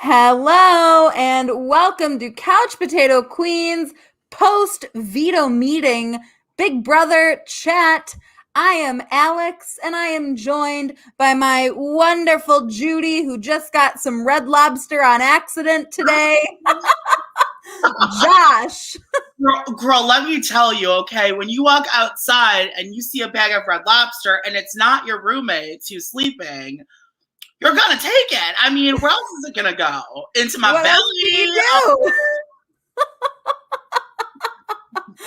Hello and welcome to Couch Potato Queens post veto meeting Big Brother chat. I am Alex and I am joined by my wonderful Judy, who just got some Red Lobster on accident today. Josh. Girl, let me tell you, okay, when you walk outside and you see a bag of Red Lobster and it's not your roommates who's sleeping, you're gonna take it. I mean, where else is it gonna go? Into my What belly? else can you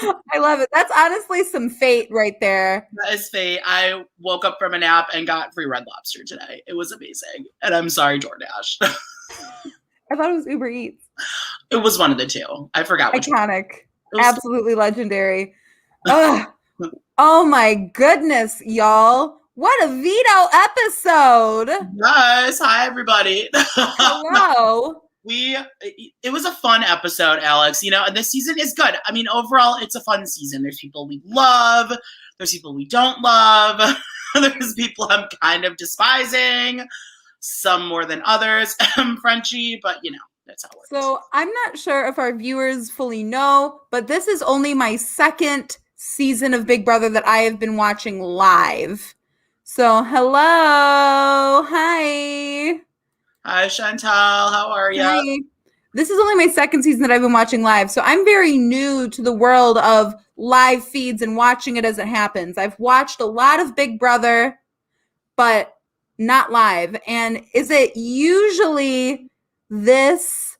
do? I love it. That's honestly some fate right there. That is fate. I woke up from a nap and got free Red Lobster today. It was amazing. And I'm sorry, DoorDash. I thought it was Uber Eats. It was one of the two. I forgot which Iconic. one. Absolutely legendary. Ugh. Oh my goodness, y'all. What a veto episode. Yes. Hi, everybody. Hello. It was a fun episode, Alex, and this season is good. I mean, overall, it's a fun season. There's people we love. There's people we don't love. There's people I'm kind of despising, some more than others. Frenchie, but that's how it works. So I'm not sure if our viewers fully know, but this is only my second season of Big Brother that I have been watching live. So hello. Hi. Hi, Chantal. How are you? Hi. This is only my second season that I've been watching live, so I'm very new to the world of live feeds and watching it as it happens. I've watched a lot of Big Brother, but not live. And is it usually this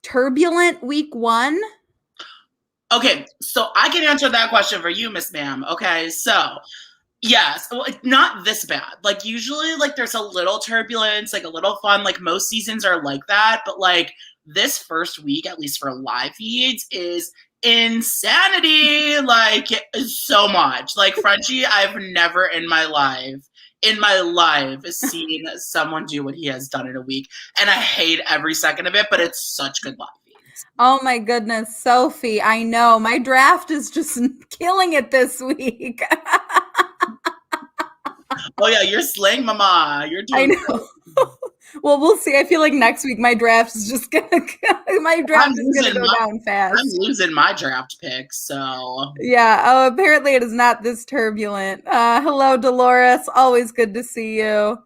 turbulent week one? Okay, so I can answer that question for you, Miss Ma'am. Okay, so yes, well, not this bad. Like usually, there's a little turbulence, a little fun. Most seasons are like that, but this first week, at least for live feeds, is insanity. So much. Frenchie, I've never in my life seen someone do what he has done in a week, and I hate every second of it. But it's such good live feeds. Oh my goodness, Sophie! I know my draft is just killing it this week. Oh yeah, you're slaying, mama. You're doing. I know. Well, we'll see. I feel like next week my draft is just gonna go down fast. I'm losing my draft picks, so yeah. Oh, apparently it is not this turbulent. Hello, Dolores. Always good to see you.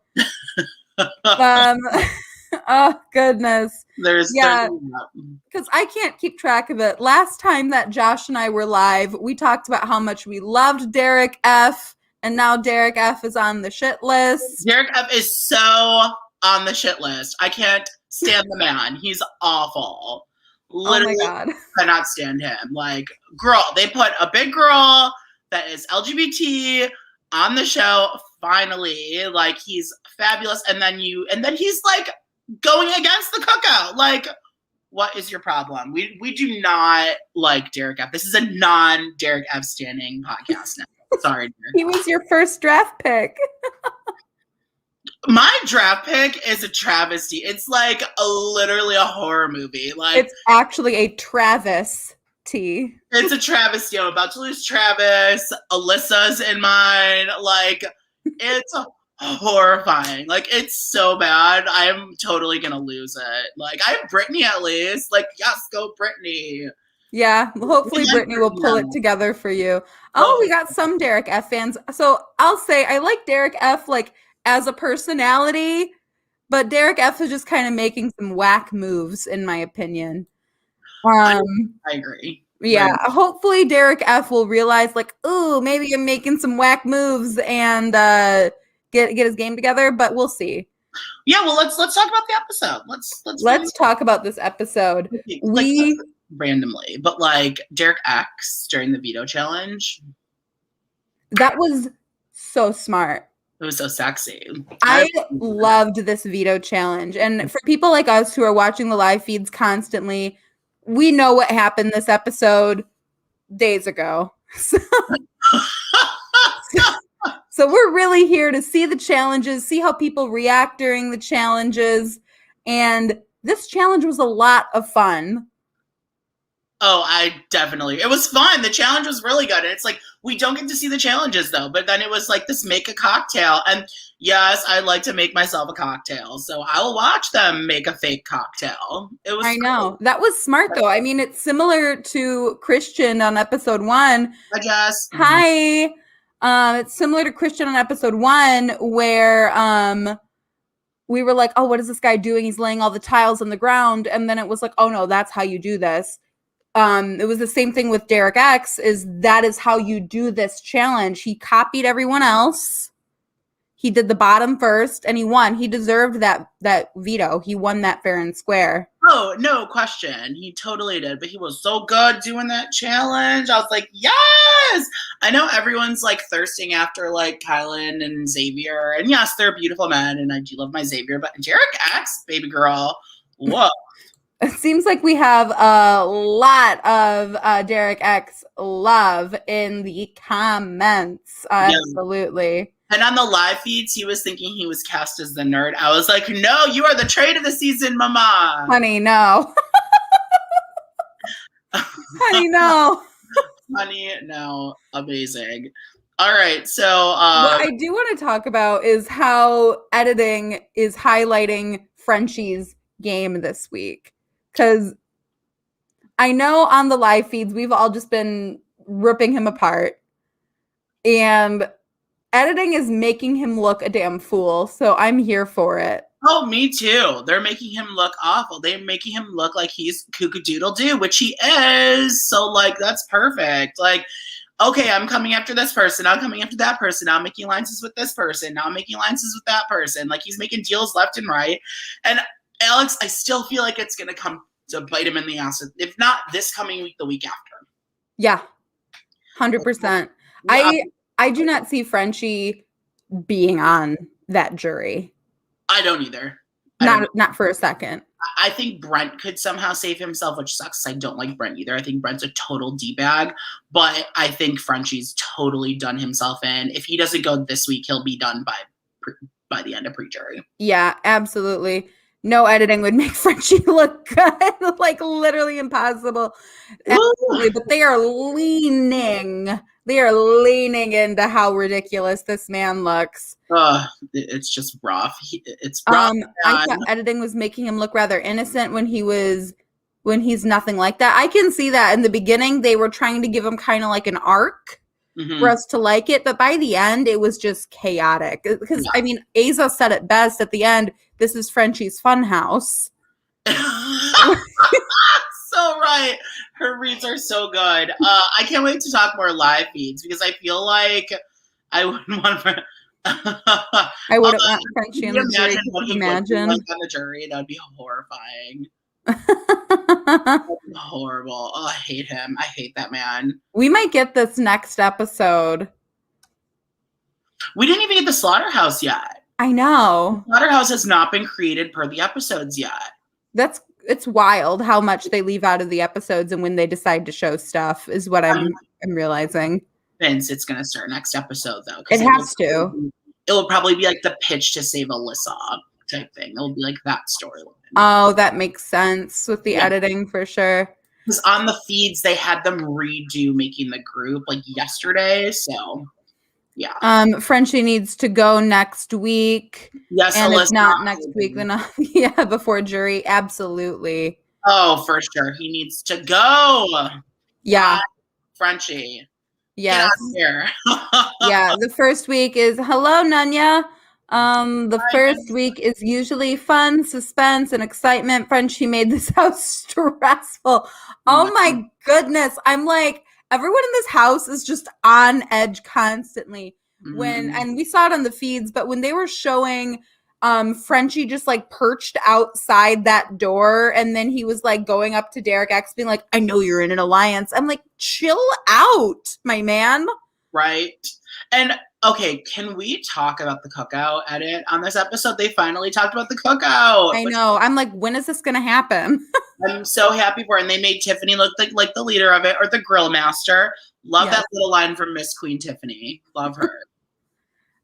Oh goodness. Because I can't keep track of it. Last time that Josh and I were live, we talked about how much we loved Derek F. And now Derek F is on the shit list. Derek F is so on the shit list. I can't stand the man. He's awful. Literally, oh my God. Cannot stand him. Girl, they put a big girl that is LGBT on the show. Finally, he's fabulous. And then he's going against the cookout. What is your problem? We do not like Derek F. This is a non-Derek F standing podcast now. Sorry, Derek. He was your first draft pick. My draft pick is a travesty. It's literally a horror movie. It's actually a travesty. It's a travesty. I'm about to lose Travis. Alyssa's in mine. It's horrifying. It's so bad. I'm totally gonna lose it. I have Brittany at least. Yes, go Brittany. Yeah, hopefully Brittany will pull it together for you. Oh, we got some Derek F fans. So I'll say I like Derek F as a personality, but Derek F is just kind of making some whack moves, in my opinion. I agree. Yeah, hopefully Derek F will realize ooh, maybe I'm making some whack moves and get his game together, but we'll see. Yeah, well, let's talk about the episode. Let's talk about this episode. Randomly, but Derek X during the veto challenge. That was so smart. It was so sexy. I loved this veto challenge. And for people like us who are watching the live feeds constantly, we know what happened this episode days ago. So we're really here to see the challenges, see how people react during the challenges. And this challenge was a lot of fun. Oh, it was fun. The challenge was really good. And it's like, we don't get to see the challenges though, but then it was like this make a cocktail. And yes, I like to make myself a cocktail. So I will watch them make a fake cocktail. It was I know. That was smart though. I mean, it's similar to Christian on episode 1. I guess. Hi. It's similar to Christian on episode 1 where we were like, oh, what is this guy doing? He's laying all the tiles on the ground. And then it was like, oh no, that's how you do this. It was the same thing with Derek X, that is how you do this challenge. He copied everyone else. He did the bottom first and he won. He deserved that veto. He won that fair and square. Oh, no question. He totally did. But he was so good doing that challenge. I was like, yes! I know everyone's like thirsting after like Kylan and Xavier. And yes, they're beautiful men. And I do love my Xavier. But Derek X, baby girl, whoa. It seems like we have a lot of Derek X love in the comments. Absolutely. And on the live feeds, he was thinking he was cast as the nerd. I was like, no, you are the trade of the season, mama. Honey, no. Honey, no. Honey, no. Amazing. All right, so what I do want to talk about is how editing is highlighting Frenchie's game this week. Because I know on the live feeds, we've all just been ripping him apart. And editing is making him look a damn fool. So I'm here for it. Oh, me too. They're making him look awful. They're making him look like he's Kookadoodle-Doo, which he is. So, like, that's perfect. Like, okay, I'm coming after this person. I'm coming after that person. Now I'm making alliances with this person. Now I'm making alliances with that person. Like, he's making deals left and right. And Alex, I still feel like it's going to come to bite him in the ass. If not this coming week, the week after. Yeah, 100%. I do not see Frenchie being on that jury. I don't either. Not for a second. I think Brent could somehow save himself, which sucks. I don't like Brent either. I think Brent's a total D-bag. But I think Frenchie's totally done himself in. If he doesn't go this week, he'll be done by the end of pre-jury. Yeah, absolutely. No editing would make Frenchie look good. Like, literally impossible. Absolutely. But they are leaning into how ridiculous this man looks. It's just rough. It's rough. I thought editing was making him look rather innocent when he's nothing like that. I can see that in the beginning they were trying to give him kind of like an arc for us to like it, but by the end it was just chaotic. Because I mean, Aza said it best at the end. This is Frenchie's funhouse. So right. Her reads are so good. I can't wait to talk more live feeds because I feel like I wouldn't want I wouldn't want Frenchie in the jury. Could you imagine? Like on the jury, that would be horrifying. Horrible. Oh, I hate him. I hate that man. We might get this next episode. We didn't even get the slaughterhouse yet. I know. The slaughterhouse has not been created per the episodes yet. It's wild how much they leave out of the episodes and when they decide to show stuff is what I'm realizing. Vince, it's going to start next episode though. It has to. It will probably be like the pitch to save Alyssa type thing. It'll be like that storyline. Oh, that makes sense with the editing for sure. Because on the feeds, they had them redo making the group like yesterday. So, yeah. Frenchie needs to go next week. Yes, and Alyssa, if not next week, then before jury. Absolutely. Oh, for sure. He needs to go. Yeah. Frenchie. Yes. Here. Yeah. The first week is hello, Nunya. The first week is usually fun, suspense, and excitement. Frenchie made this house stressful. Oh my goodness. I'm like, everyone in this house is just on edge constantly. And we saw it on the feeds, but when they were showing Frenchie just like perched outside that door, and then he was like going up to Derek X being like, I know you're in an alliance. I'm like, chill out, my man. Right. And okay, can we talk about the cookout edit on this episode? They finally talked about the cookout. I know. I'm like, when is this going to happen? I'm so happy for it. And they made Tiffany look like the leader of it, or the grill master. Love that little line from Miss Queen Tiffany. Love her.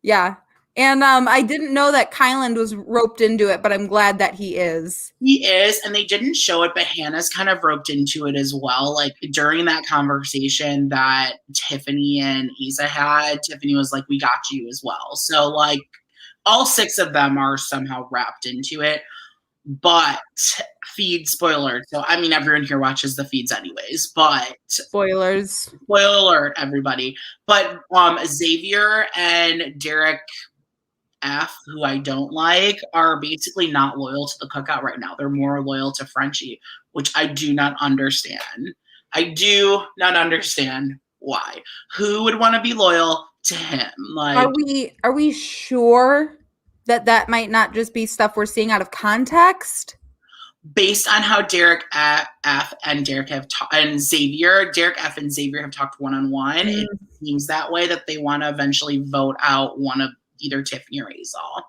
Yeah. And I didn't know that Kyland was roped into it, but I'm glad that he is. He is, and they didn't show it, but Hannah's kind of roped into it as well. Like during that conversation that Tiffany and Isa had, Tiffany was like, "We got you as well." So like all 6 of them are somehow wrapped into it. But feed spoiler. So I mean, everyone here watches the feeds anyways. But Spoilers. spoiler alert, everybody. But Xavier and Derek F, who I don't like, are basically not loyal to the cookout right now. They're more loyal to Frenchie, which I do not understand. I do not understand why. Who would want to be loyal to him? Like, are we sure that might not just be stuff we're seeing out of context? based on how Derek F and Derek have and Xavier, Derek F and Xavier have talked one-on-one. It seems that way, that they want to eventually vote out one of either Tiffany or Azal.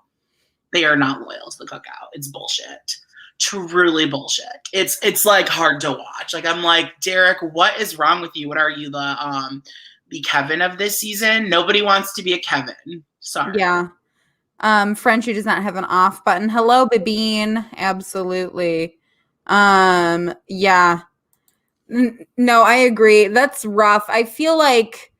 They are not loyal to the cookout. It's bullshit. Truly bullshit. It's like hard to watch. Like I'm like, Derek, what is wrong with you? What are you, the Kevin of this season? Nobody wants to be a Kevin. Sorry. Yeah. Frenchie does not have an off button. Hello, Babine. Absolutely. Yeah. No, I agree. That's rough. I feel like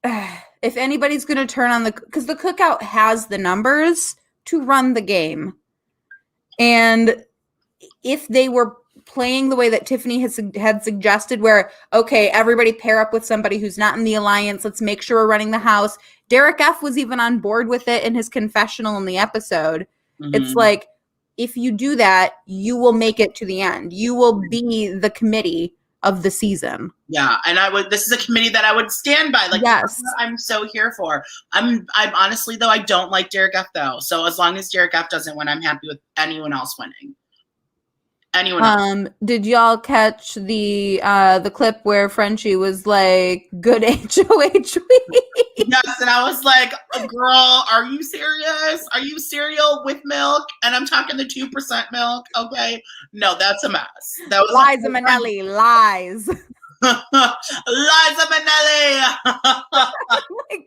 if anybody's going to turn on because the cookout has the numbers to run the game. And if they were playing the way that Tiffany had suggested, where, okay, everybody pair up with somebody who's not in the alliance. Let's make sure we're running the house. Derek F was even on board with it in his confessional in the episode. Mm-hmm. It's like, if you do that, you will make it to the end. You will be the committee of the season. Yeah, and this is a committee that I would stand by. Like, yes, I'm so here for. I'm honestly though, I don't like Derek F though. So as long as Derek F doesn't win, I'm happy with anyone else winning. Anyone else. Did y'all catch the clip where Frenchie was like, "Good HOH week"? Yes, and I was like, "Girl, are you serious? Are you cereal with milk?" And I'm talking the 2% milk. Okay, no, that's a mess. That was Liza Minnelli, lies. Liza Minnelli.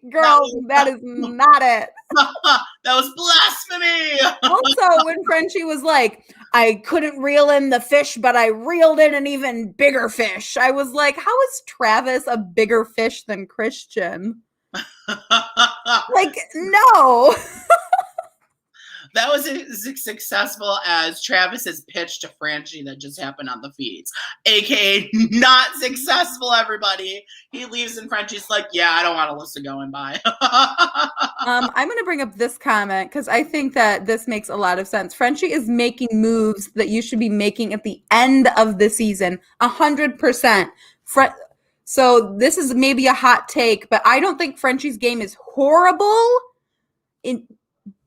Girl, that is not it. That was blasphemy. Also, when Frenchie was like, I couldn't reel in the fish, but I reeled in an even bigger fish. I was like, how is Travis a bigger fish than Christian? Like, no. That was as successful as Travis's pitch to Frenchie that just happened on the feeds. AKA not successful, everybody. He leaves and Frenchie's like, yeah, I don't want Alyssa going by. I'm going to bring up this comment because I think that this makes a lot of sense. Frenchie is making moves that you should be making at the end of the season. 100%. So this is maybe a hot take, but I don't think Frenchie's game is horrible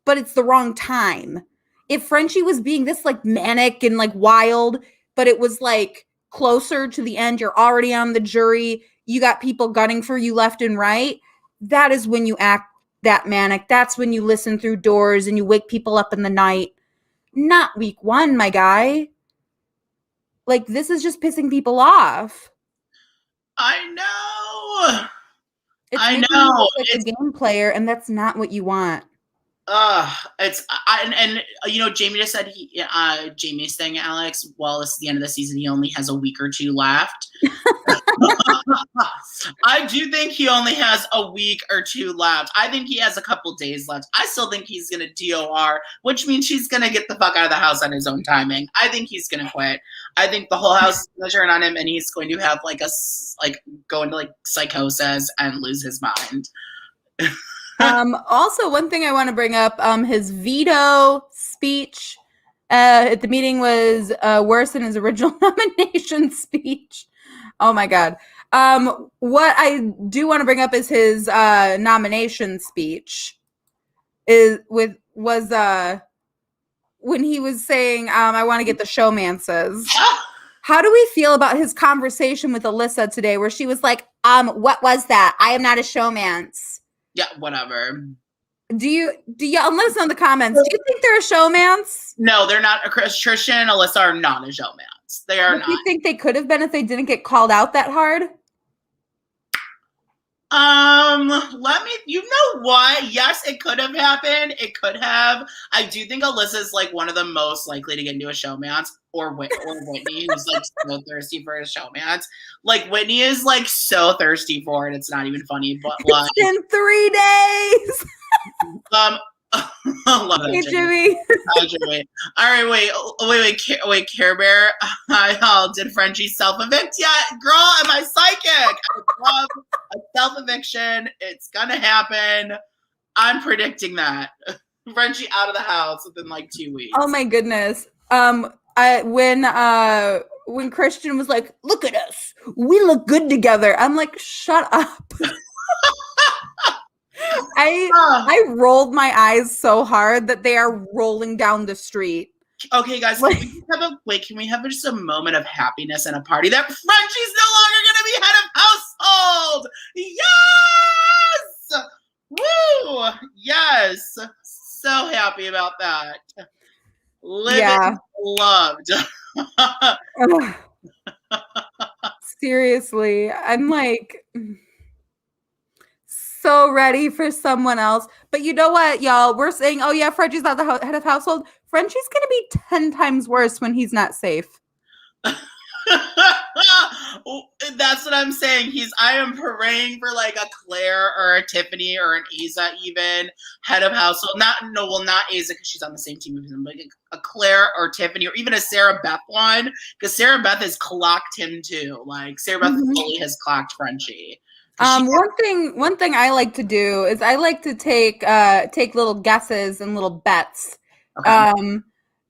but it's the wrong time. If Frenchie was being this like manic and like wild, but it was like closer to the end, you're already on the jury, you got people gunning for you left and right, that is when you act that manic. That's when you listen through doors and you wake people up in the night. Not week 1, my guy. Like, this is just pissing people off. I know. I know. It's a game player, and that's not what you want. And you know, Jamie just said Jamie's saying, Alex, well, this is the end of the season. He only has a week or 2 left. I do think he only has a week or 2 left. I think he has a couple days left. I still think he's going to DOR, which means he's going to get the fuck out of the house on his own timing. I think he's going to quit. I think the whole house is going to turn on him and he's going to have go into like psychosis and lose his mind. Also, one thing I want to bring up, his veto speech at the meeting was worse than his original nomination speech. Oh my God. What I do want to bring up is his nomination speech was when he was saying, I want to get the showmances. How do we feel about his conversation with Alyssa today where she was like, what was that? I am not a showmance. Yeah, whatever. Do you let us know in the comments, do you think they're a showmance? No, they're not. Tristan and Alyssa are not a showmance. They are not. Do you think they could have been if they didn't get called out that hard? Let me, you know what? Yes, it could have happened. It could have. I do think Alyssa's like one of the most likely to get into a showmance, or Whitney, who's like so thirsty for a showmance. Like Whitney is like so thirsty for it. It's not even funny, but like It's been 3 days. I love that, Hey, Jimmy. Jimmy. Hi, Jimmy. All right, wait, Care Bear. Did Frenchie self-evict yet? Girl, am I psychic? I love a self-eviction. It's gonna happen. I'm predicting that. Frenchie out of the house within like 2 weeks. Oh my goodness. When Christian was like, "Look at us, we look good together," I'm like, "Shut up." I rolled my eyes so hard that they are rolling down the street. Okay, guys, can we have just a moment of happiness and a party that Frenchie's no longer going to be head of household? Yes! Woo! Yes! So happy about that. Living loved. Seriously, I'm like so ready for someone else. But you know what, y'all? We're saying, oh yeah, Frenchie's not the head of household. Frenchie's gonna be 10 times worse when he's not safe. That's what I'm saying. I am praying for like a Claire or a Tiffany or an Aza even head of household. Not Aza because she's on the same team as him, but a Claire or Tiffany or even a Sarah Beth one, because Sarah Beth has clocked him too. Like Sarah Beth fully has clocked Frenchie. One thing I like to do is I like to take little guesses and little bets. Okay.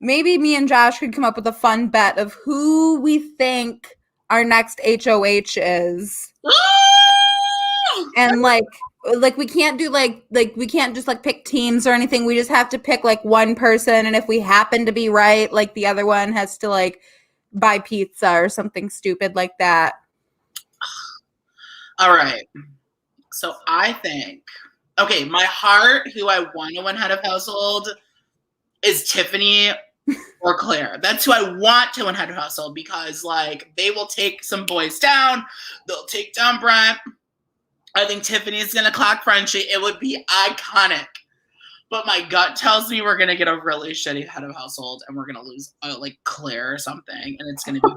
Maybe me and Josh could come up with a fun bet of who we think our next HOH is. And like we can't do like we can't just like pick teams or anything. We just have to pick like one person, and if we happen to be right, like the other one has to like buy pizza or something stupid like that. All right. So I think, okay, my heart, who I want to win head of household, is Tiffany or Claire. That's who I want to win head of household because, like, they will take some boys down. They'll take down Brent. I think Tiffany's going to clock Frenchie. It would be iconic. But my gut tells me we're going to get a really shitty head of household and we're going to lose, like, Claire or something. And it's going to be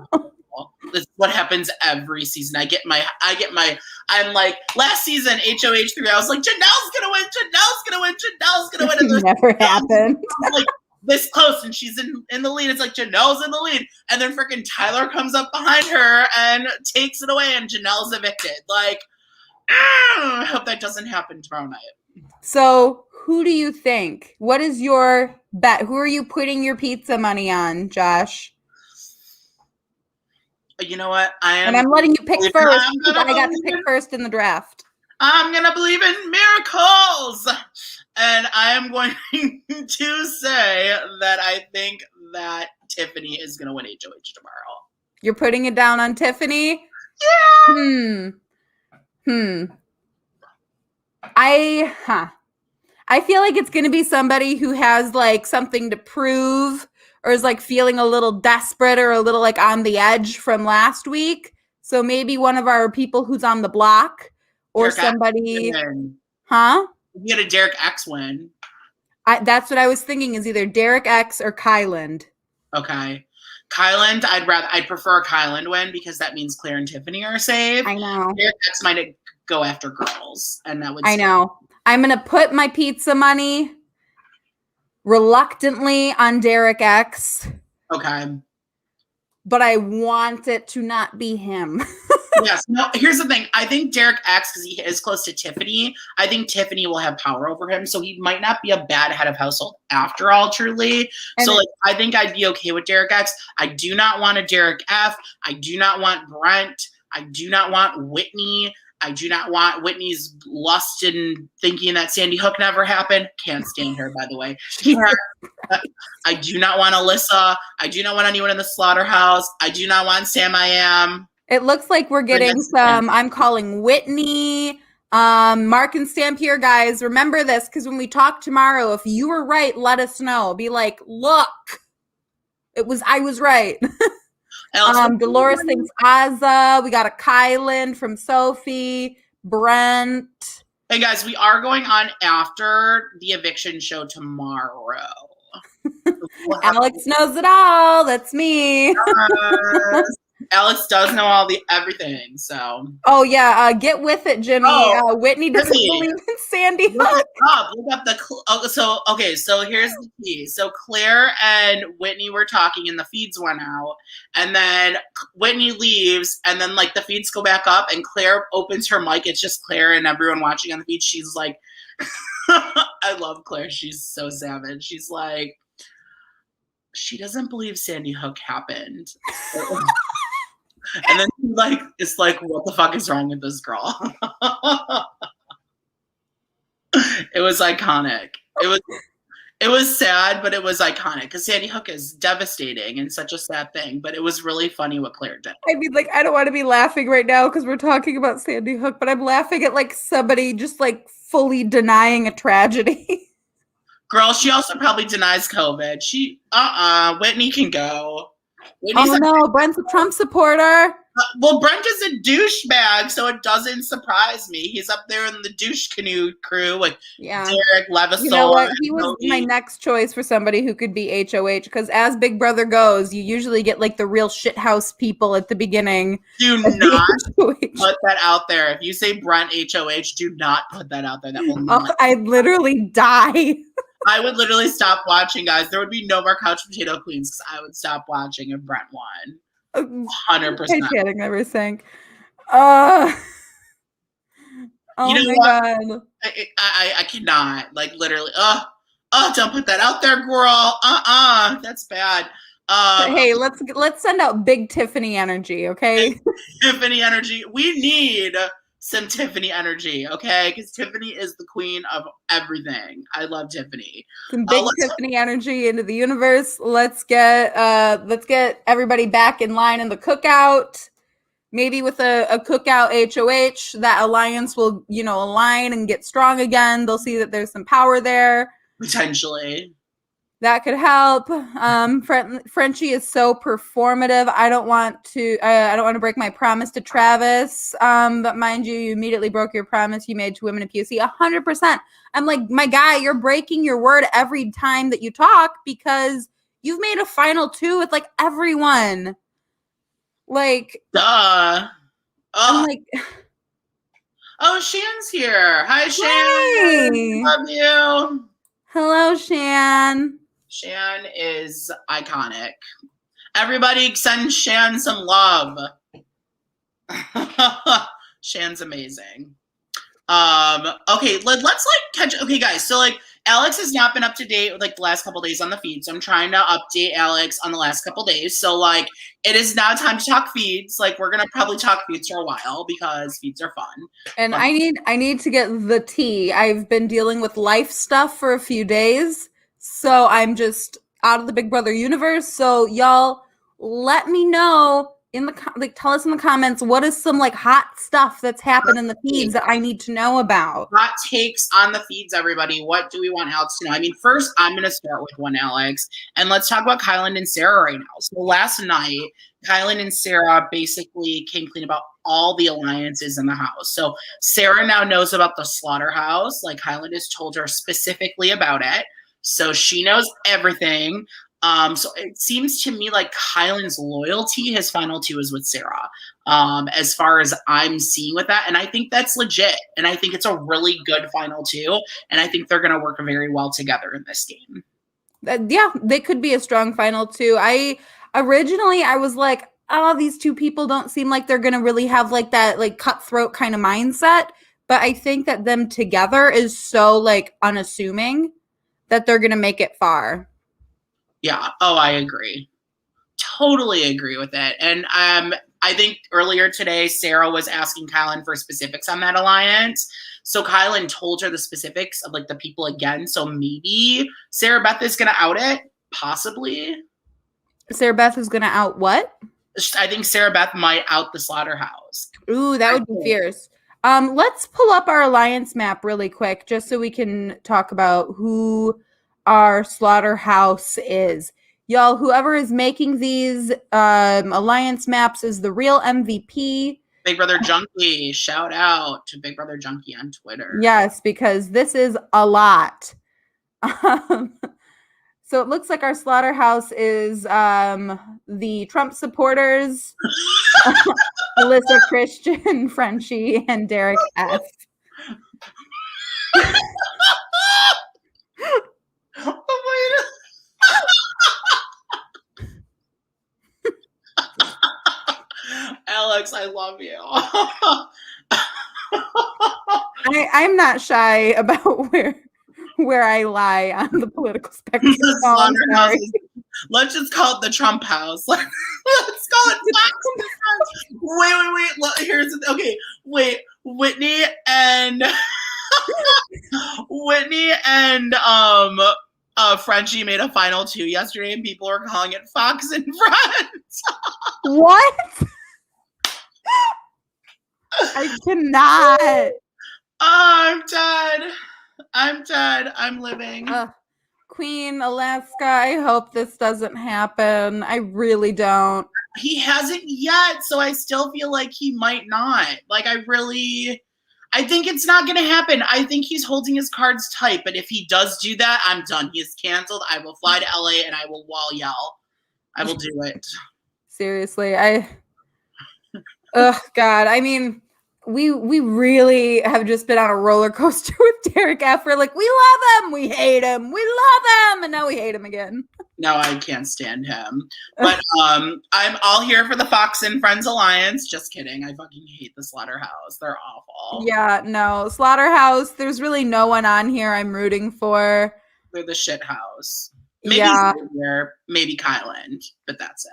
It's what happens every season. I'm like, last season, HOH 3, I was like, Janelle's going to win. And it never happened. Like, this close, and she's in the lead. It's like, Janelle's in the lead. And then freaking Tyler comes up behind her and takes it away, and Janelle's evicted. Like, I hope that doesn't happen tomorrow night. So, who do you think? What is your bet? Who are you putting your pizza money on, Josh? You know what? And I'm letting you pick first because I got to pick first in the draft. I'm going to believe in miracles. And I am going to say that I think that Tiffany is going to win HOH tomorrow. You're putting it down on Tiffany? Yeah. I feel like it's going to be somebody who has like something to prove or is like feeling a little desperate or a little like on the edge from last week. So maybe one of our people who's on the block or Derek somebody. Huh? You get a Derek X win. That's what I was thinking is either Derek X or Kyland. Okay. Kyland, I'd prefer a Kyland win because that means Claire and Tiffany are safe. I know. Derek X might go after girls, and that would. I know. I'm gonna put my pizza money reluctantly on Derek X. Okay. But I want it to not be him. Yes. No, here's the thing. I think Derek X, because he is close to Tiffany, I think Tiffany will have power over him. So he might not be a bad head of household after all, truly. And so I think I'd be okay with Derek X. I do not want a Derek F. I do not want Brent. I do not want Whitney. I do not want Whitney's lust in thinking that Sandy Hook never happened. Can't stand her, by the way. I do not want Alyssa. I do not want anyone in the slaughterhouse. I do not want Sam I Am. It looks like we're getting some, I'm calling Whitney, Mark and Stamp here, guys. Remember this, because when we talk tomorrow, if you were right, let us know. Be like, look, I was right. Dolores thinks Aza. We got a Kylan from Sophie. Brent. Hey guys, we are going on after the eviction show tomorrow. Alex knows it all. That's me. Alex does know all the everything, so. Oh yeah, get with it, Jimmy. Oh, Whitney doesn't Jimmy. believe in Sandy Look Hook. it up. Look up the. So here's the key. So Claire and Whitney were talking, and the feeds went out, and then Whitney leaves, and then like the feeds go back up, and Claire opens her mic. It's just Claire and everyone watching on the feed. She's like, I love Claire. She's so savage. She's like, she doesn't believe Sandy Hook happened. And then like it's like, what the fuck is wrong with this girl? It was iconic. It was sad, but it was iconic because Sandy Hook is devastating and such a sad thing. But it was really funny what Claire did. I mean, like, I don't want to be laughing right now because we're talking about Sandy Hook, but I'm laughing at like somebody just like fully denying a tragedy. Girl, she also probably denies COVID. She Whitney can go. Oh no, Brent's a Trump supporter. Well, Brent is a douchebag, so it doesn't surprise me. He's up there in the douche canoe crew with Derek Levasseur. You know what? He was my next choice for somebody who could be HOH because as Big Brother goes, you usually get like the real shithouse people at the beginning. Do not put that out there. If you say Brent HOH, do not put that out there. That will not. I'd literally die. I would literally stop watching, guys. There would be no more Couch Potato Queens because I would stop watching if Brent won. 100%. Titanic never sank. Oh you know my God. I cannot. Like literally. Don't put that out there, girl. That's bad. Hey, let's send out big Tiffany energy, okay? Tiffany energy. We need some Tiffany energy, okay? Because Tiffany is the queen of everything. I love Tiffany. Some big Tiffany energy into the universe. Let's get everybody back in line in the cookout. Maybe with a cookout HOH, that alliance will, align and get strong again. They'll see that there's some power there. Potentially. That could help. Frenchie is so performative. I don't want to break my promise to Travis. But mind you immediately broke your promise you made to women in POC. 100%. I'm like, my guy, you're breaking your word every time that you talk because you've made a final two with like everyone. Like, duh. I'm like, oh, Shan's here. Hi, Shan. Hey. Love you. Hello, Shan. Shan is iconic. Everybody send Shan some love. Shan's amazing. Okay, let's like catch. Okay, guys. So like Alex has not been up to date with like the last couple days on the feed, so I'm trying to update Alex on the last couple days. So like it is now time to talk feeds. Like we're gonna probably talk feeds for a while because feeds are fun. And I need to get the tea. I've been dealing with life stuff for a few days, so I'm just out of the Big Brother universe. So y'all, let me know in the tell us in the comments what is some like hot stuff that's happened in the feeds that I need to know about. Hot takes on the feeds, everybody. What do we want Alex to know? I mean, first I'm gonna start with one, Alex, and let's talk about Kyland and Sarah right now. So last night, Kyland and Sarah basically came clean about all the alliances in the house. So Sarah now knows about the slaughterhouse. Like Kyland has told her specifically about it. So she knows everything. So it seems to me like Kyland's loyalty, his final two is with Sarah, as far as I'm seeing with that. And I think that's legit. And I think it's a really good final two. And I think they're going to work very well together in this game. Yeah, they could be a strong final two. Originally I was like, oh, these two people don't seem like they're going to really have like that like cutthroat kind of mindset. But I think that them together is so like unassuming that they're going to make it far. Yeah. Oh, I agree. Totally agree with it. And I think earlier today, Sarah was asking Kyland for specifics on that alliance. So Kyland told her the specifics of like the people again. So maybe Sarah Beth is going to out it. Possibly. Sarah Beth is going to out what? I think Sarah Beth might out the slaughterhouse. Ooh, that would be fierce. Let's pull up our alliance map really quick just so we can talk about who our slaughterhouse is. Y'all, whoever is making these alliance maps is the real MVP. Big Brother Junkie. Shout out to Big Brother Junkie on Twitter. Yes, because this is a lot. So it looks like our slaughterhouse is the Trump supporters, Alyssa, Christian, Frenchie, and Derek F. Oh my God. Alex, I love you. I'm not shy about where I lie on the political spectrum. Let's just call it the Trump house. Let's call it Fox. Wait. Here's okay. Wait, Whitney and Frenchie made a final 2 yesterday, and people are calling it Fox and Friends. What? I cannot. I'm dead. I'm living. Queen Alaska, I hope this doesn't happen. I really don't. He hasn't yet, so I still feel like he might not. Like, I think it's not going to happen. I think he's holding his cards tight, but if he does do that, I'm done. He is canceled. I will fly to LA and I will wall yell. I will do it. Seriously, oh God. I mean, we really have just been on a roller coaster with Derek F. We're like, we love him, we hate him, we love him, and now we hate him again. No, I can't stand him. But I'm all here for the Fox and Friends alliance. Just kidding. I fucking hate the Slaughterhouse. They're awful. Yeah, no. Slaughterhouse, there's really no one on here I'm rooting for. They're the shit house. Maybe Xavier, maybe Kylan, but that's it.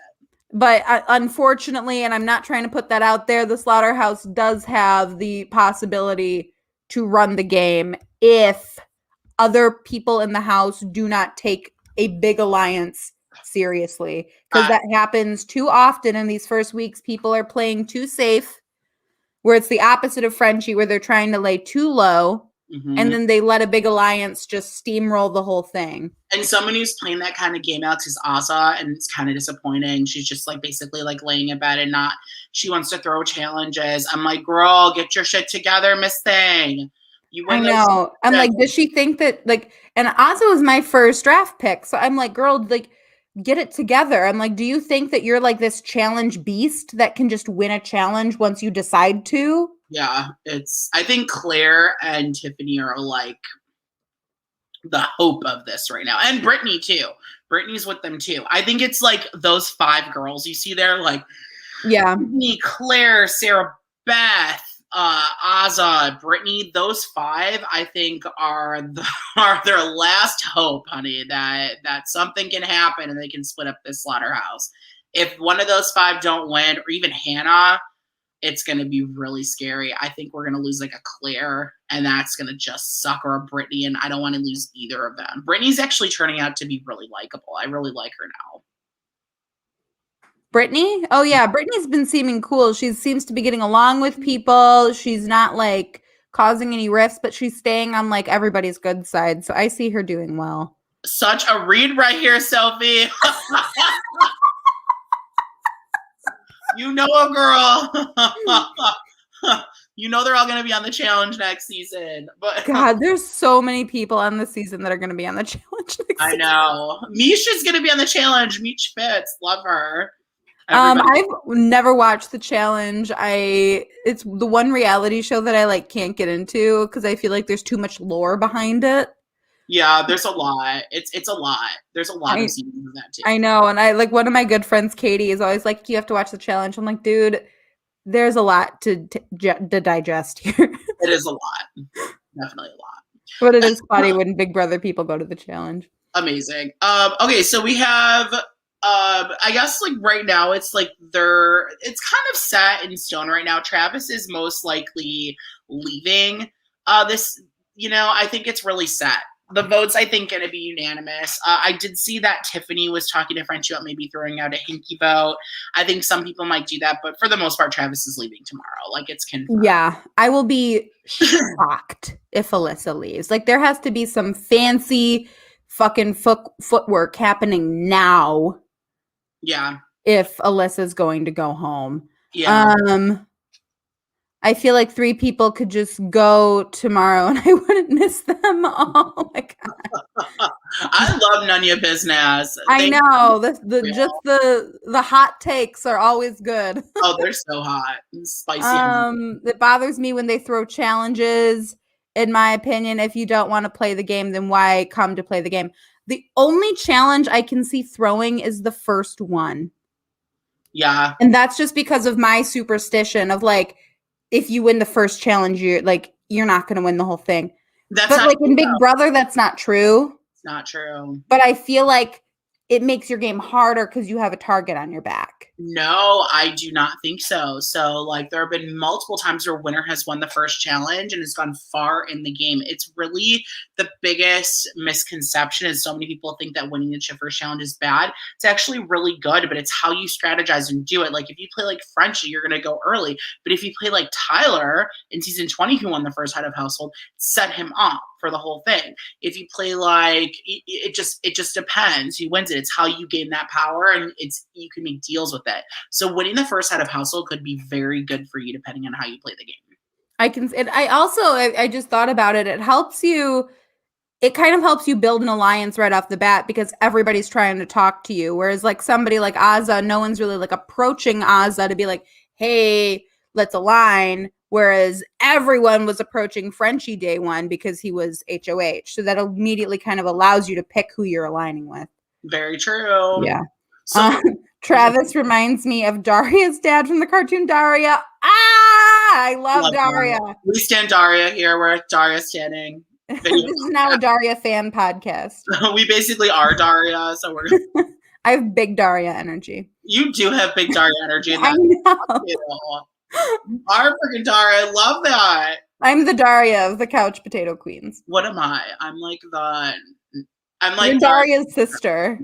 But unfortunately, and I'm not trying to put that out there, the Slaughterhouse does have the possibility to run the game if other people in the house do not take a big alliance seriously. Because that happens too often in these first weeks. People are playing too safe, where it's the opposite of Frenchie, where they're trying to lay too low. Mm-hmm. And then they let a big alliance just steamroll the whole thing. And someone who's playing that kind of game out is Asa, and it's kind of disappointing. She's just like basically like laying in bed and she wants to throw challenges. I'm like, girl, get your shit together, Miss Thing. I know. I'm like, does she think that like, and Asa was my first draft pick. So I'm like, girl, like, get it together. I'm like, do you think that you're like this challenge beast that can just win a challenge once you decide to? Yeah, I think Claire and Tiffany are like the hope of this right now. And Brittany too. Brittany's with them too. I think it's like those 5 girls you see there, like Brittany, Claire, Sarah Beth, Azza, Brittany, those 5 I think are their last hope, honey, that something can happen and they can split up this slaughterhouse. If one of those 5 don't win, or even Hannah, it's going to be really scary. I think we're going to lose like a Claire, and that's going to just suck, or a Brittany, and I don't want to lose either of them. Brittany's actually turning out to be really likable. I really like her now. Brittany? Oh, yeah. Brittany's been seeming cool. She seems to be getting along with people. She's not like causing any rifts, but she's staying on like everybody's good side. So I see her doing well. Such a read right here, Sophie. You know a girl. You know they're all going to be on the challenge next season. But God, there's so many people on the season that are going to be on the challenge next I know. Misha's going to be on the challenge. Misha Fitz. Love her. I've never watched the challenge. It's the one reality show that I like can't get into because I feel like there's too much lore behind it. Yeah, there's a lot. It's a lot. There's a lot of seasons of that too. I know, and I like one of my good friends, Katie, is always like, "You have to watch the challenge." I'm like, dude, there's a lot to digest here. It is a lot, definitely a lot. But it is funny when Big Brother people go to the challenge. Amazing. Okay, so we have. I guess like right now it's like it's kind of set in stone right now. Travis is most likely leaving. This, I think it's really set. The votes, I think, going to be unanimous. I did see that Tiffany was talking to Frenchie about maybe throwing out a hinky vote. I think some people might do that, but for the most part, Travis is leaving tomorrow. Like, it's confirmed. Yeah, I will be shocked if Alyssa leaves. Like, there has to be some fancy fucking footwork happening now. Yeah. If Alyssa's going to go home. Yeah. I feel like 3 people could just go tomorrow and I wouldn't miss them. Oh my god. I love none of your business. I Thank know. you. The hot takes are always good. Oh, they're so hot and spicy. It bothers me when they throw challenges. In my opinion, if you don't want to play the game, then why come to play the game? The only challenge I can see throwing is the first one. Yeah. And that's just because of my superstition of like, if you win the first challenge, you're not going to win the whole thing. That's but not like in true, Big though. Brother, that's not true. It's not true. But I feel like it makes your game harder because you have a target on your back. No, I do not think so. So, like, there have been multiple times where winner has won the first challenge and has gone far in the game. It's really the biggest misconception is so many people think that winning the first challenge is bad. It's actually really good, but it's how you strategize and do it. Like, if you play like Frenchie, you're going to go early. But if you play like Tyler in season 20, who won the first head of household, set him up for the whole thing. If you play like it just depends who wins it. It's how you gain that power, and you can make deals with it. So winning the first head of household could be very good for you depending on how you play the game. I just thought about it. It kind of helps you build an alliance right off the bat because everybody's trying to talk to you. Whereas like somebody like Azza, no one's really like approaching Azza to be like, hey, let's align. Whereas everyone was approaching Frenchie day one because he was HOH. So that immediately kind of allows you to pick who you're aligning with. Very true. Yeah. So Travis reminds me of Daria's dad from the cartoon Daria. I love Daria. We stand Daria here. We're Daria standing. This is now a Daria fan podcast. We basically are Daria, so we're. I have big Daria energy. You do have big Daria energy. I know. Our freaking Daria, I love that. I'm the Daria of the Couch Potato Queens. What am I? I'm like You're Daria's sister.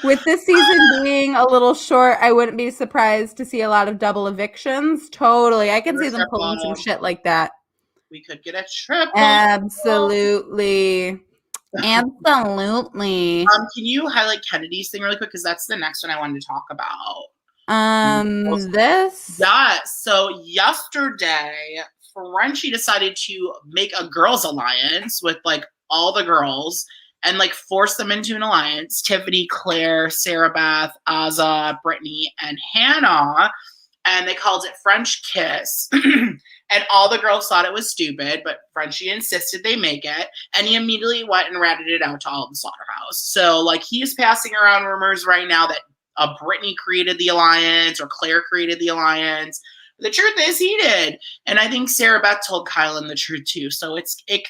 With this season being a little short, I wouldn't be surprised to see a lot of double evictions. Totally. I can see them pulling some shit like that. We could get a triple. Absolutely. Absolutely. Can you highlight Kennedy's thing really quick? Because that's the next one I wanted to talk about. This? Yeah. So yesterday, Frenchie decided to make a girls' alliance with like all the girls and like force them into an alliance. Tiffany, Claire, Sarah Beth, Azza, Brittany, and Hannah. And they called it French Kiss. And all the girls thought it was stupid, but Frenchie insisted they make it. And he immediately went and ratted it out to all of the slaughterhouse. So like he is passing around rumors right now that Brittany created the alliance or Claire created the alliance. The truth is he did. And I think Sarah Beth told Kylan the truth too. So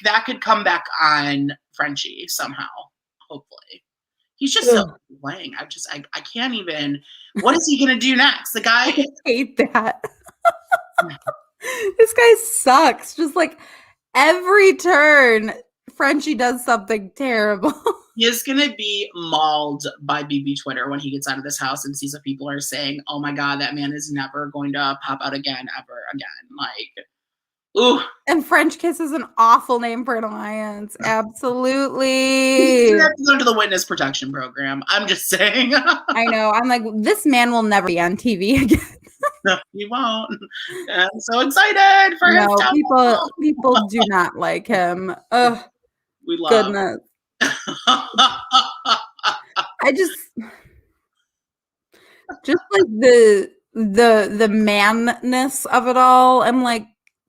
that could come back on Frenchie somehow, hopefully. He's just so annoying. I can't even. What is he going to do next? The guy. I hate that. This guy sucks. Just like every turn, Frenchie does something terrible. He is going to be mauled by BB Twitter when he gets out of this house and sees what people are saying. Oh my God, that man is never going to pop out again, ever again. Like, ooh. And French Kiss is an awful name for an alliance. Absolutely. He's going to have to go to the witness protection program. I'm just saying. I know. I'm like, this man will never be on TV again. No, he won't. I'm so excited for him. No, people do not like him. Ugh. We love. Goodness. I just like the manness of it all. I'm like,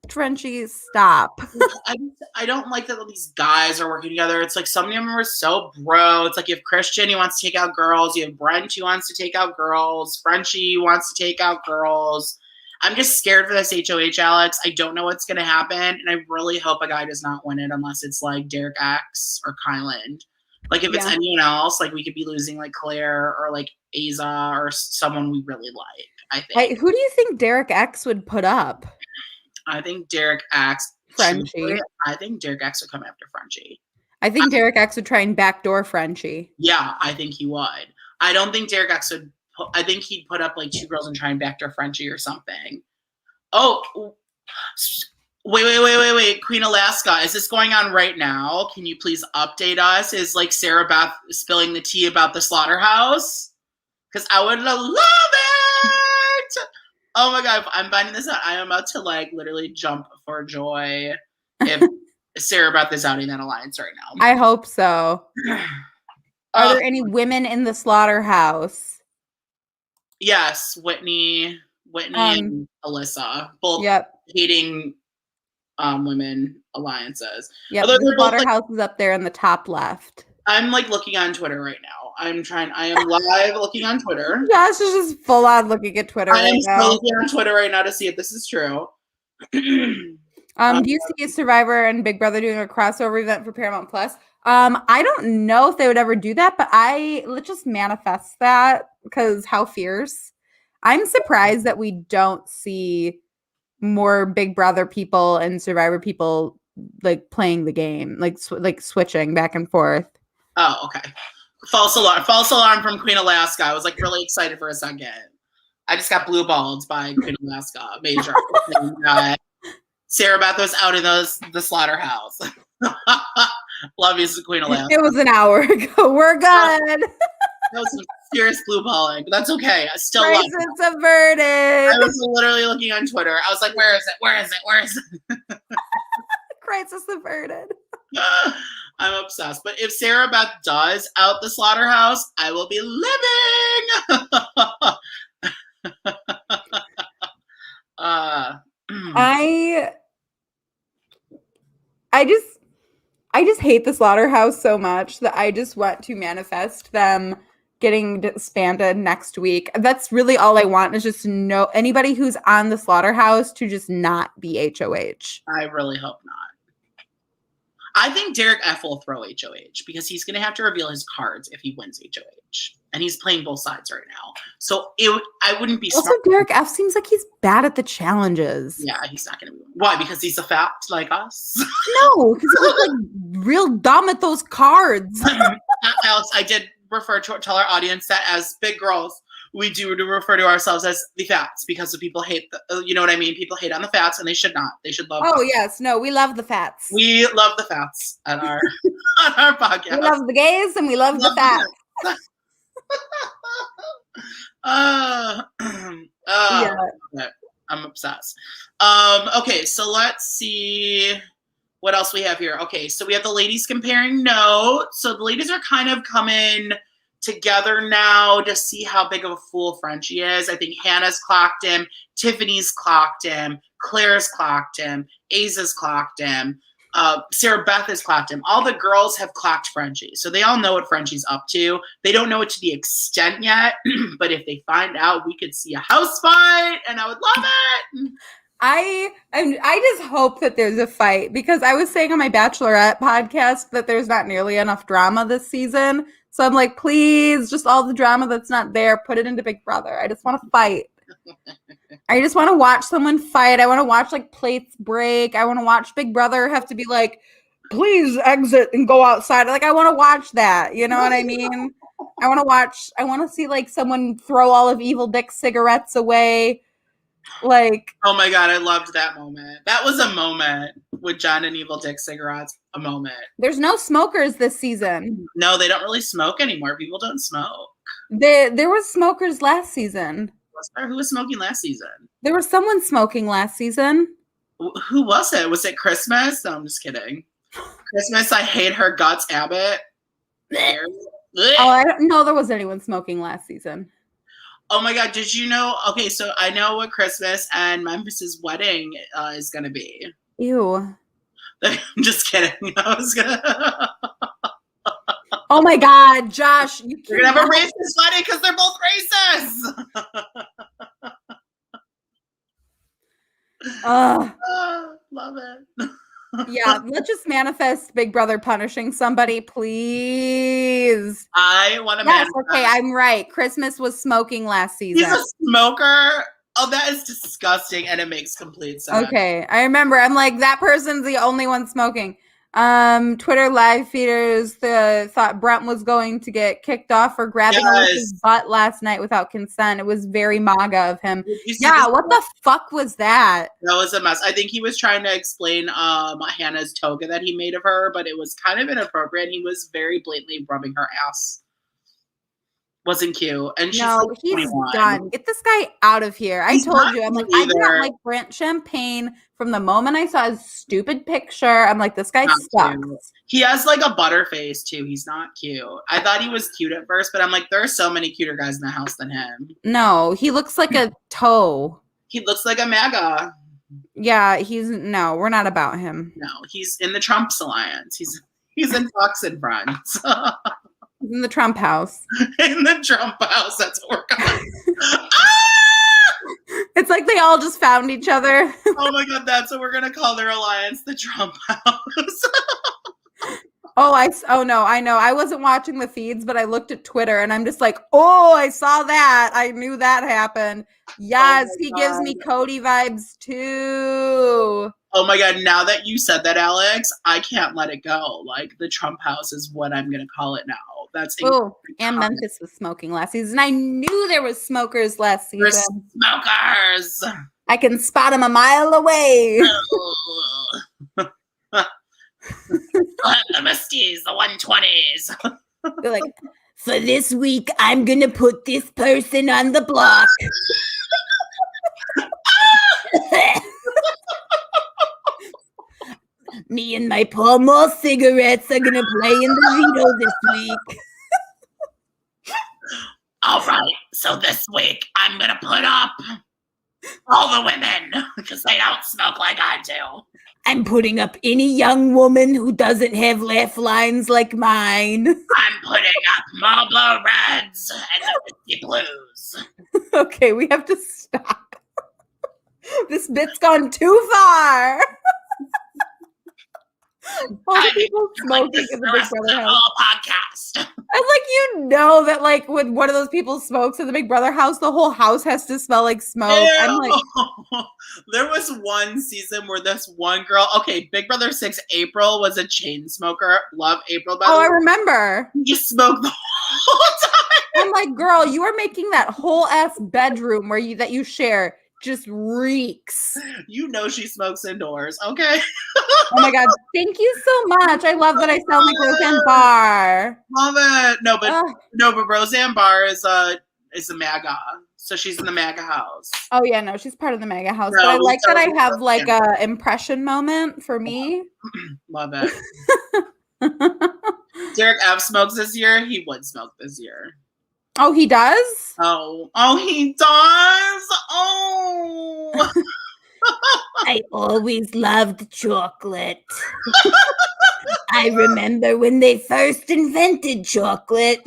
Frenchie, stop. I don't like that all these guys are working together. It's like some of them are so bro. It's like you have Christian who wants to take out girls. You have Brent who wants to take out girls. Frenchie wants to take out girls. I'm just scared for this HOH, Alex. I don't know what's going to happen. And I really hope a guy does not win it unless it's like Derek X or Kylan. Like if it's anyone else, like we could be losing like Claire or like Aza or someone we really like, I think. Who do you think Derek X would put up? I think Derek X. Frenchie. I think Derek X would come after Frenchie. I think Derek X would try and backdoor Frenchie. Yeah, I think he would. I don't think Derek X would. I think he'd put up like 2 girls and try and backdoor Frenchie or something. Oh, wait. Queen Alaska, is this going on right now? Can you please update us? Is like Sarah Beth spilling the tea about the slaughterhouse? Because I would love Oh my god, I'm finding this out. I am about to like literally jump for joy if Sarah Beth is out in that alliance right now. I hope so. Are there any women in the slaughterhouse? Yes, Whitney and Alyssa, both hating women alliances. Yep, Although the they're both slaughterhouse is up there in the top left. I'm like looking on Twitter right now. I am live looking on Twitter. Josh is just full on looking at Twitter right now. So looking on Twitter right now to see if this is true. Do you see Survivor and Big Brother doing a crossover event for Paramount Plus? I don't know if they would ever do that, but let's just manifest that because how fierce. I'm surprised that we don't see more Big Brother people and Survivor people like playing the game, like switching back and forth. Oh, okay. False alarm from Queen Alaska. I was like really excited for a second. I just got blue balled by Queen Alaska. Major. Sarah Beth was out in the slaughterhouse. Love you, Queen Alaska. It was an hour ago. We're good. That was some serious blue balling, but that's okay. I still love it. Averted. I was literally looking on Twitter. I was like, where is it? Where is it? Where is it? Crisis averted. I'm obsessed. But if Sarah Beth does out the slaughterhouse, I will be living. I just hate the slaughterhouse so much that I just want to manifest them getting disbanded next week. That's really all I want is just know anybody who's on the slaughterhouse to just not be HOH. I really hope not. I think Derek F will throw HOH because he's going to have to reveal his cards if he wins HOH. And he's playing both sides right now. So I wouldn't be also, Derek F seems like he's bad at the challenges. Yeah, he's not going to be. Why? Because he's a fat like us? No, because he looks like real dumb at those cards. Alex, I did tell our audience that as big girls, we do refer to ourselves as the fats because the people hate you know what I mean? People hate on the fats and they should not. They should love yes. No, we love the fats. We love the fats on our on our podcast. We love the gays and we love the fats. I'm obsessed. Okay, so let's see what else we have here. Okay, so we have the ladies comparing notes. So the ladies are kind of coming together now to see how big of a fool Frenchie is. I think Hannah's clocked him, Tiffany's clocked him, Claire's clocked him, Aza's clocked him, Sarah Beth has clocked him. All the girls have clocked Frenchie. So they all know what Frenchie's up to. They don't know it to the extent yet, but if they find out, we could see a house fight and I would love it. I just hope that there's a fight because I was saying on my Bachelorette podcast that there's not nearly enough drama this season. So I'm like, please, just all the drama that's not there, put it into Big Brother. I just want to fight. I just want to watch someone fight. I want to watch like plates break. I want to watch Big Brother have to be like, please exit and go outside. Like I want to watch that. You know what I mean? I want to see like someone throw all of Evil Dick's cigarettes away. Like, oh my God, I loved that moment. That was a moment with John and Evil Dick cigarettes. A moment. There's no smokers this season. No, they don't really smoke anymore. People don't smoke. There was smokers last season. Was there? Who was smoking last season? There was someone smoking last season. Who was it? Was it Christmas? No, I'm just kidding. Christmas, I hate her guts, Abbott. No, there wasn't anyone smoking last season. Oh my God, did you know? Okay, so I know what Christmas and Memphis's wedding is going to be. Ew. I'm just kidding. I was going to... Oh my God, Josh. You're going to have a racist wedding because they're both racist. Love it. Yeah, let's just manifest Big Brother punishing somebody, please. I want to manifest. Okay, I'm right. Christmas was smoking last season. He's a smoker. Oh, that is disgusting, and it makes complete sense. Okay, I remember. I'm like, that person's the only one smoking. Twitter live feeders thought Brent was going to get kicked off for grabbing his butt last night without consent. It was very MAGA of him. Yeah, what the fuck was that? That was a mess. I think he was trying to explain Hannah's toga that he made of her, but it was kind of inappropriate. He was very blatantly rubbing her ass. wasn't cute. And she's No, like he's 21. done. Get this guy out of here. I He's told not you. I'm like, cute I did not either. like Brent Champagne from the moment I saw his stupid picture. I'm like, this guy Not sucks. cute. He has like a butter face too. He's not cute. I thought he was cute at first, but I'm like, there are so many cuter guys in the house than him. No, he looks like a toe. He looks like a MAGA. Yeah, no, we're not about him. No, he's in the Trump's alliance. He's in Fox in front. He's in the Trump house. In the Trump house. That's what we're calling. It's like they all just found each other. Oh my God, that's what we're gonna call their alliance, the Trump house. Oh no, I know. I wasn't watching the feeds, but I looked at Twitter and I'm just like, oh, I saw that. I knew that happened. Yes, he gives me Cody vibes too. Oh my God, now that you said that, Alex, I can't let it go. Like, the Trump house is what I'm gonna call it now. That's and Memphis was smoking last season. I knew there was smokers last season. There's smokers. I can spot them a mile away. The Misties, the 120s. They're like, for this week, I'm gonna put this person on the block. Me and my Paul Mall cigarettes are gonna play in the veto this week. All right, so this week I'm gonna put up all the women because they don't smoke like I do. I'm putting up any young woman who doesn't have laugh lines like mine. I'm putting up Marlboro Reds and the Whiskey Blues. Okay, we have to stop. This bit's gone too far. All the people smoking in the Big Brother house. Podcast. And like, you know that like when one of those people smokes in the Big Brother house, the whole house has to smell like smoke. Ew. I'm like, there was one season where this one girl, okay, Big Brother 6, April was a chain smoker. Love April, by the way. I remember. You smoked the whole time. I'm like, girl, you are making that whole ass bedroom that you share just reeks. You know she smokes indoors, okay? Oh my God. Thank you so much. I love that I sound like Roseanne Barr. Love it. No, but Roseanne Barr is a MAGA. So she's in the MAGA house. Oh yeah, no, she's part of the MAGA house. But I like that I have like a impression moment for me. Love it. Derek F smokes this year. He would smoke this year. Oh, he does? Oh, he does? Oh. I always loved chocolate. I remember when they first invented chocolate.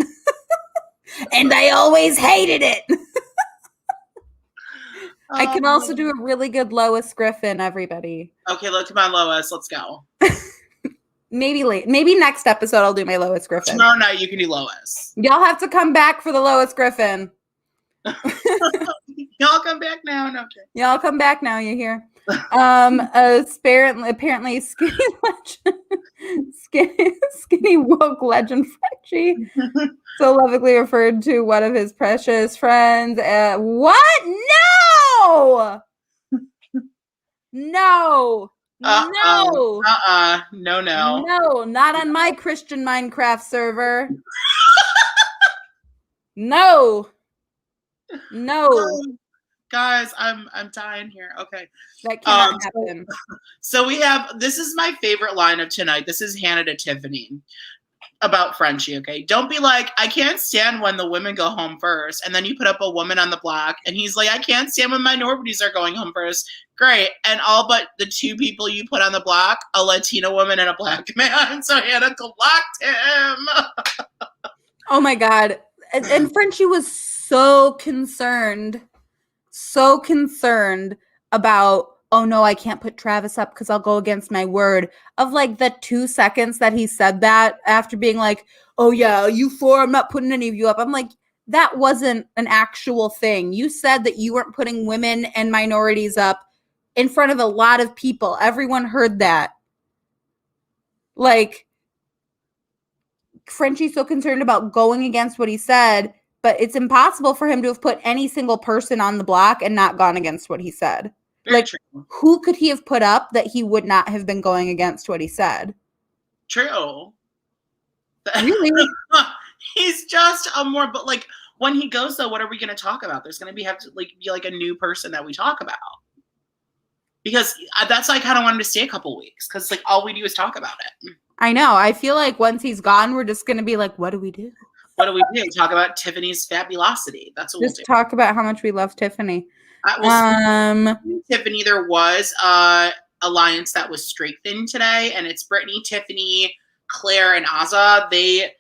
And I always hated it. I can also do a really good Lois Griffin, everybody. Okay, look, come on, Lois. Let's go. Maybe next episode I'll do my Lois Griffin. Tomorrow night you can do Lois. Y'all have to come back for the Lois Griffin. Y'all come back now. No, okay. Y'all come back now, you hear? Apparently skinny woke legend Frenchie so lovingly referred to one of his precious friends. What? No! No! No! No. No, not on my Christian Minecraft server. No. Guys, I'm dying here. Okay. That cannot happen. So this is my favorite line of tonight. This is Hannah to Tiffany about Frenchie, okay? Don't be like, I can't stand when the women go home first. And then you put up a woman on the block and he's like, I can't stand when minorities are going home first. Great. And all but the two people you put on the block, a Latina woman and a black man. So Hannah blocked him. Oh my God. And Frenchie was so concerned about, oh no, I can't put Travis up because I'll go against my word. Of like the 2 seconds that he said that after being like, oh yeah, you four, I'm not putting any of you up. I'm like, that wasn't an actual thing. You said that you weren't putting women and minorities up in front of a lot of people. Everyone heard that. Like, Frenchie's so concerned about going against what he said, but it's impossible for him to have put any single person on the block and not gone against what he said. Very like, true. Who could he have put up that he would not have been going against what he said? True. Really? He's just but like, when he goes, though, what are we going to talk about? There's going to have to be like a new person that we talk about. Because that's why I kind of wanted to stay a couple weeks, because like all we do is talk about it. I know. I feel like once he's gone, we're just going to be like, what do we do? What do we do? Talk about Tiffany's fabulosity. That's what just we'll do. Talk about how much we love Tiffany. Tiffany, there was a alliance that was strengthened today, and it's Brittany, Tiffany, Claire, and Azah. They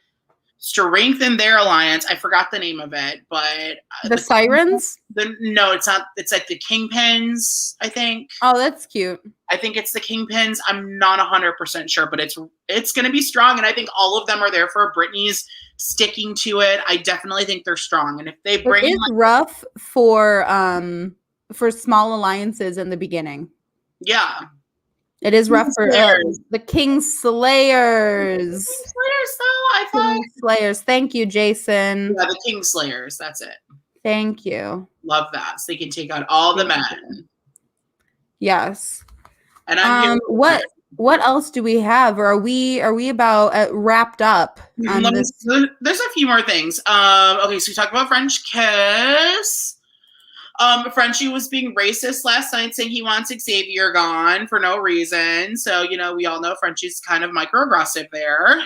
strengthened their alliance. I forgot the name of it, but the Sirens? No, it's not. It's like the Kingpins, I think. Oh, that's cute. I think it's the Kingpins. I'm not 100% sure, but it's going to be strong, and I think all of them are there for Brittany's sticking to it. I definitely think they're strong, and if they bring, it's rough for small alliances in the beginning. Yeah. It is rough for the King Slayers. I thought. King Slayers. Thank you, Jason. Yeah, the King Slayers. That's it. Thank you. Love that. So they can take out all the men. Yes. And I'm here. What else do we have? Or are we about wrapped up on this? There's a few more things. Okay, so we talked about French kiss. Frenchie was being racist last night, saying he wants Xavier gone for no reason. So, we all know Frenchie's kind of microaggressive there.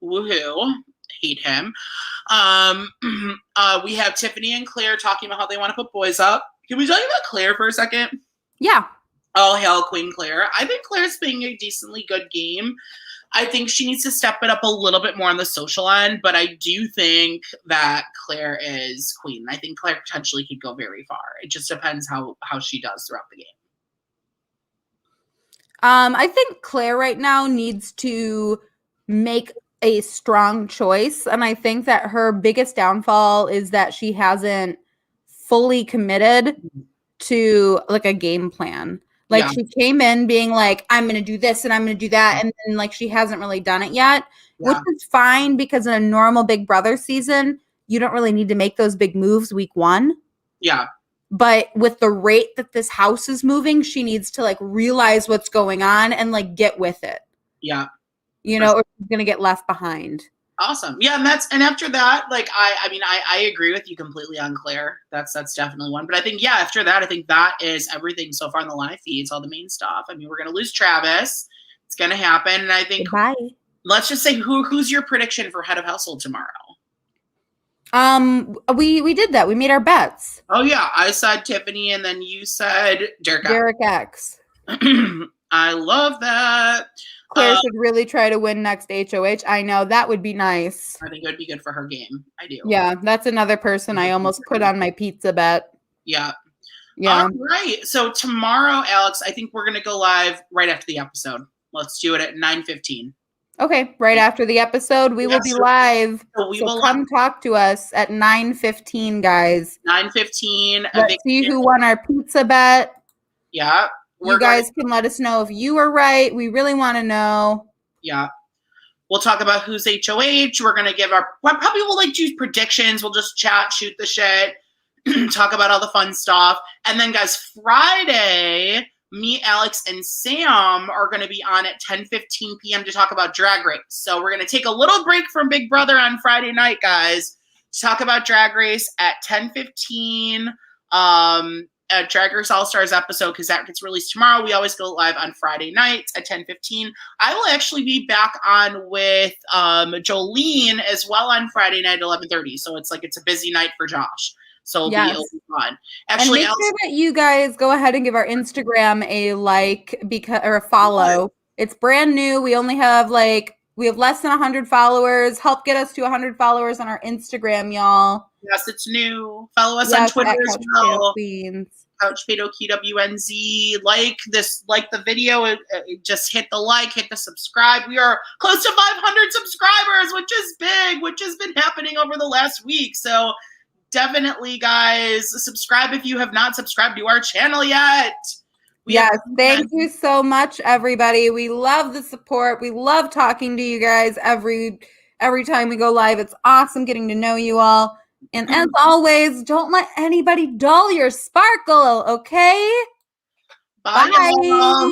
Woohoo. Hate him. We have Tiffany and Claire talking about how they want to put boys up. Can we talk about Claire for a second? Yeah. Oh, hail Queen Claire. I think Claire's playing a decently good game. I think she needs to step it up a little bit more on the social end, but I do think that Claire is queen. I think Claire potentially could go very far. It just depends how she does throughout the game. I think Claire right now needs to make a strong choice, and I think that her biggest downfall is that she hasn't fully committed to like a game plan. Like she came in being like, I'm going to do this and I'm going to do that. And then like she hasn't really done it yet, which is fine because in a normal Big Brother season, you don't really need to make those big moves week 1. Yeah. But with the rate that this house is moving, she needs to like realize what's going on and like get with it. Yeah. Or she's going to get left behind. Awesome. Yeah, and after that, like I agree with you completely on Claire. That's definitely one. But I think after that, I think that is everything so far in the live feeds, all the main stuff. I mean, we're gonna lose Travis. It's gonna happen. And I think let's just say who's your prediction for head of household tomorrow? We did that. We made our bets. Oh yeah. I said Tiffany and then you said Derek X. I love that. Claire should really try to win next HOH. I know that would be nice. I think it would be good for her game. I do. Yeah, that's another person I almost put on my pizza bet. Yeah. Yeah. All right. So tomorrow, Alex, I think we're going to go live right after the episode. Let's do it at 9:15. Okay. Right after the episode, we will be live. So come talk to us at 9:15, guys. 9:15. Let's see who won our pizza bet. Yeah. You guys can let us know if you were right. We really want to know. Yeah. We'll talk about who's HOH. We're going to give probably we'll like do predictions. We'll just chat, shoot the shit, talk about all the fun stuff. And then guys, Friday, me, Alex, and Sam are going to be on at 10:15 p.m. to talk about Drag Race. So we're going to take a little break from Big Brother on Friday night, guys, to talk about Drag Race at 10:15. Drag Race All-Stars episode because that gets released tomorrow. We always go live on Friday nights at 10:15. I will actually be back on with Jolene as well on Friday night at 11:30. So it's a busy night for Josh. So it'll be fun. Actually, and make sure that you guys go ahead and give our Instagram a like or a follow. It's brand new. We only have we have less than 100 followers. Help get us to 100 followers on our Instagram, y'all. Yes, it's new. Follow us on Twitter as well. Couch Potato QWNZ. Like the video. Just hit the like, hit the subscribe. We are close to 500 subscribers, which is big, which has been happening over the last week. So definitely, guys, subscribe if you have not subscribed to our channel yet. Thank you so much, everybody. We love the support. We love talking to you guys every time we go live. It's awesome getting to know you all. And as always, don't let anybody dull your sparkle, okay? Bye.